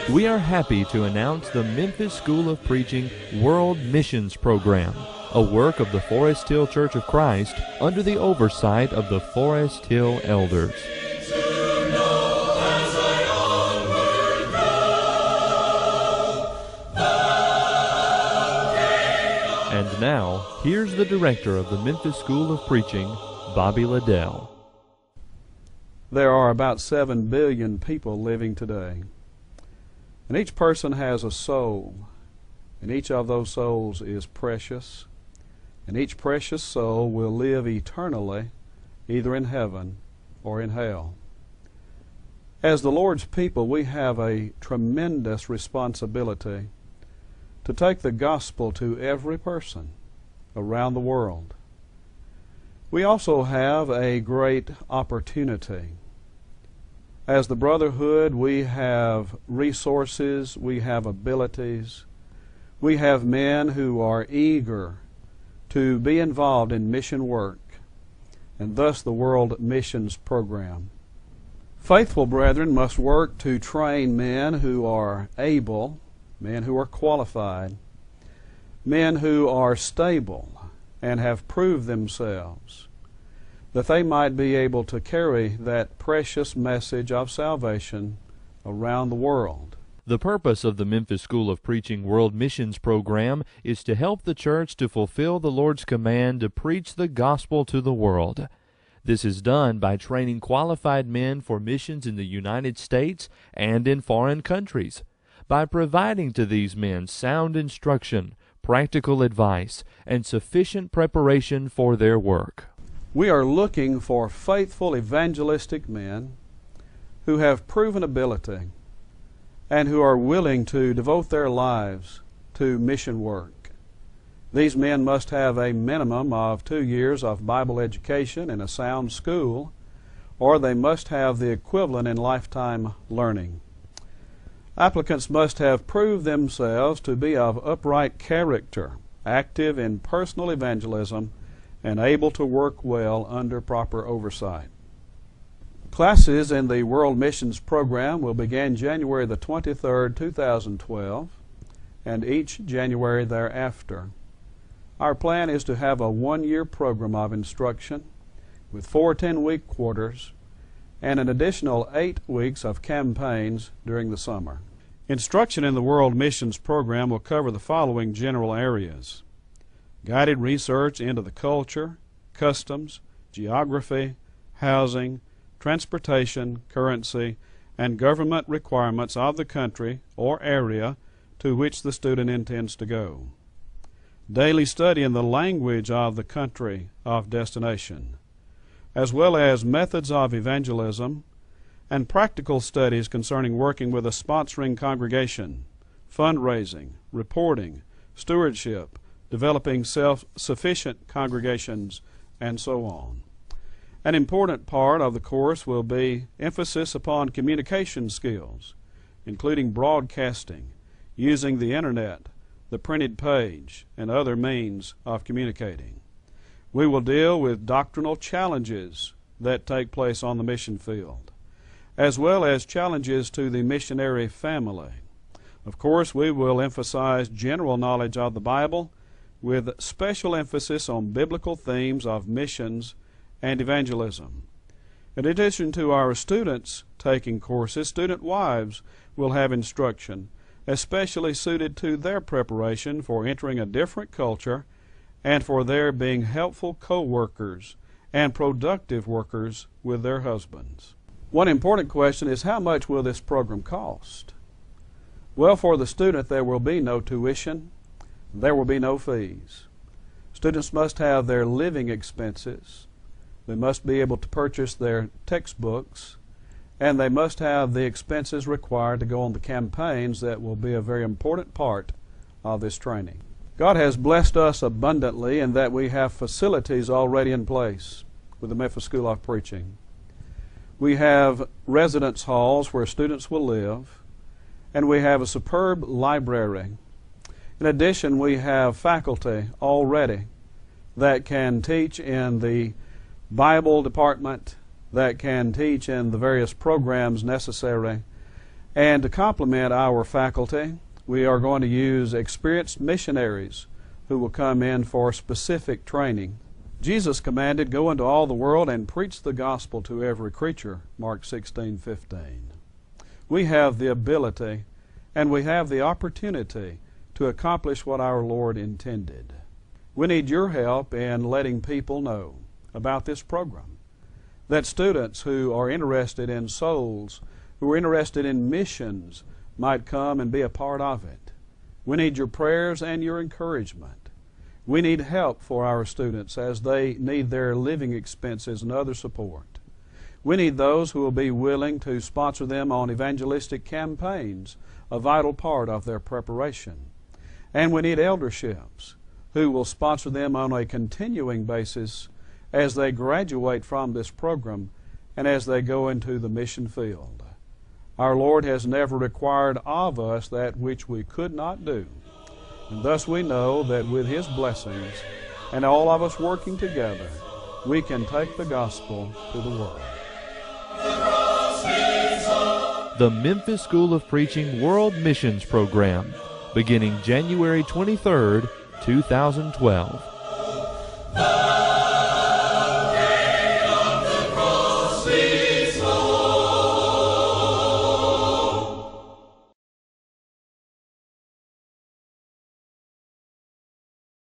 We are happy to announce the Memphis School of Preaching World Missions Program, a work of the Forest Hill Church of Christ under the oversight of the Forest Hill Elders. And now, here's the director of the Memphis School of Preaching, Bobby Liddell. There are about 7 billion people living today. And each person has a soul, and each of those souls is precious, and each precious soul will live eternally, either in heaven or in hell. As the Lord's people, we have a tremendous responsibility to take the gospel to every person around the world. We also have a great opportunity. As the Brotherhood, we have resources, we have abilities, we have men who are eager to be involved in mission work, and thus the World Missions Program. Faithful brethren must work to train men who are able, men who are qualified, men who are stable and have proved themselves, that they might be able to carry that precious message of salvation around the world. The purpose of the Memphis School of Preaching World Missions Program is to help the church to fulfill the Lord's command to preach the gospel to the world. This is done by training qualified men for missions in the United States and in foreign countries, by providing to these men sound instruction, practical advice, and sufficient preparation for their work. We are looking for faithful evangelistic men who have proven ability and who are willing to devote their lives to mission work. These men must have a minimum of 2 years of Bible education in a sound school, or they must have the equivalent in lifetime learning. Applicants must have proved themselves to be of upright character, active in personal evangelism, and able to work well under proper oversight. Classes in the World Missions Program will begin January the 23rd, 2012, and each January thereafter. Our plan is to have a 1-year program of instruction with 4 10-week quarters and an additional 8 weeks of campaigns during the summer. Instruction in the World Missions Program will cover the following general areas: guided research into the culture, customs, geography, housing, transportation, currency, and government requirements of the country or area to which the student intends to go. Daily study in the language of the country of destination, as well as methods of evangelism, and practical studies concerning working with a sponsoring congregation, fundraising, reporting, stewardship, developing self-sufficient congregations, and so on. An important part of the course will be emphasis upon communication skills, including broadcasting, using the internet, the printed page, and other means of communicating. We will deal with doctrinal challenges that take place on the mission field, as well as challenges to the missionary family. Of course, we will emphasize general knowledge of the Bible, with special emphasis on biblical themes of missions and evangelism. In addition to our students taking courses, student wives will have instruction, especially suited to their preparation for entering a different culture and for their being helpful co-workers and productive workers with their husbands. One important question is, how much will this program cost? Well, for the student, there will be no tuition. There will be no fees. Students must have their living expenses. They must be able to purchase their textbooks, and they must have the expenses required to go on the campaigns that will be a very important part of this training. God has blessed us abundantly in that we have facilities already in place with the Memphis School of Preaching. We have residence halls where students will live, and we have a superb library. In addition, we have faculty already that can teach in the Bible department, that can teach in the various programs necessary. And to complement our faculty, we are going to use experienced missionaries who will come in for specific training. Jesus commanded, "Go into all the world and preach the gospel to every creature," Mark 16:15. We have the ability and we have the opportunity to accomplish what our Lord intended. We need your help in letting people know about this program, that students who are interested in souls, who are interested in missions, might come and be a part of it. We need your prayers and your encouragement. We need help for our students as they need their living expenses and other support. We need those who will be willing to sponsor them on evangelistic campaigns, a vital part of their preparation. And we need elderships who will sponsor them on a continuing basis as they graduate from this program and as they go into the mission field. Our Lord has never required of us that which we could not do. And thus we know that with His blessings and all of us working together, we can take the gospel to the world. The Memphis School of Preaching World Missions Program, beginning January 23rd, 2012.